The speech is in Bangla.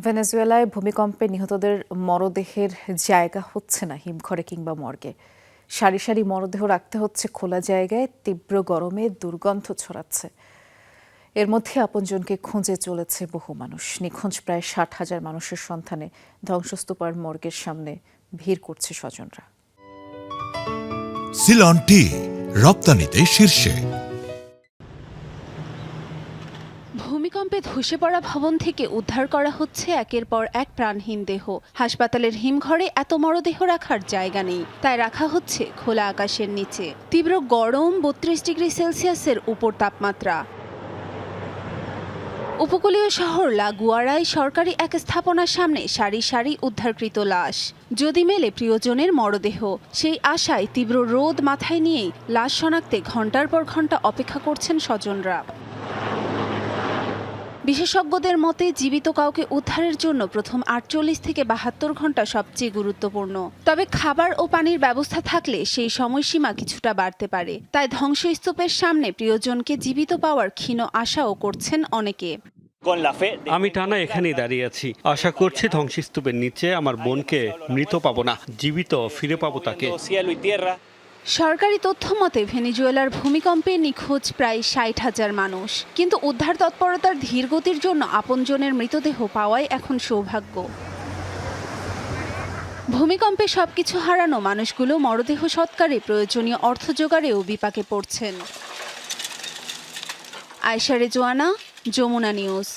ভেনেজুয়েলায় ভূমিকম্পে নিহতদের মরদেহের জায়গা হচ্ছে না হিমঘরে কিংবা মর্গে। সারি সারি মরদেহ রাখতে হচ্ছে খোলা জায়গায়। তীব্র গরমে দুর্গন্ধ ছড়াচ্ছে। এর মধ্যে আপনজনকে খুঁজে চলেছে বহু মানুষ। নিখোঁজ প্রায় ৬০,০০০ মানুষের সন্ধানে ধ্বংসস্তূপের মর্গের সামনে ভিড় করছে স্বজনরা। সিলন টি রপ্তানিতে শীর্ষে। ভূমিকম্পে ধসে পড়া ভবন থেকে উদ্ধার করা হচ্ছে একের পর এক প্রাণহীন দেহ। হাসপাতালের হিমঘরে এত মরদেহ রাখার জায়গা নেই, তাই রাখা হচ্ছে খোলা আকাশের নিচে। তীব্র গরম, ৩২ ডিগ্রি সেলসিয়াসের উপর তাপমাত্রা। উপকূলীয় শহর লা গুয়ারায় সরকারি এক স্থাপনার সামনে সারি সারি উদ্ধারকৃত লাশ। যদি মেলে প্রিয়জনের মরদেহ, সেই আশায় তীব্র রোদ মাথায় নিয়েই লাশ শনাক্তে ঘণ্টার পর ঘণ্টা অপেক্ষা করছেন স্বজনরা। বিশেষজ্ঞদের মতে জীবিত কাউকে উদ্ধারের জন্য প্রথম ৪৮ থেকে ৭২ ঘন্টা সবচেয়ে গুরুত্বপূর্ণ। তবে খাবার ও পানির ব্যবস্থা থাকলে সেই সময়সীমা কিছুটা বাড়তে পারে। তাই ধ্বংসস্তূপের সামনে প্রিয়জনকে জীবিত পাওয়ার ক্ষীণ আশাও করছেন অনেকে। আমি টানা এখানেই দাঁড়িয়ে আছি, আশা করছি ধ্বংসস্তূপের নিচে আমার বোনকে মৃত পাবো না, জীবিত ফিরে পাবো তাকে। সরকারি তথ্য মতে ভেনেজুয়েলার ভূমিকম্পে নিখোঁজ প্রায় ৬০,০০০ মানুষ। কিন্তু উদ্ধার তৎপরতার ধীরগতির জন্য আপনজনের মৃতদেহ পাওয়াই এখন সৌভাগ্য। ভূমিকম্পে সবকিছু হারানো মানুষগুলো মরদেহ সৎকারে প্রয়োজনীয় অর্থ জোগাড়েও বিপাকে পড়ছেন। আয়শা রেজওয়ানা, যমুনা নিউজ।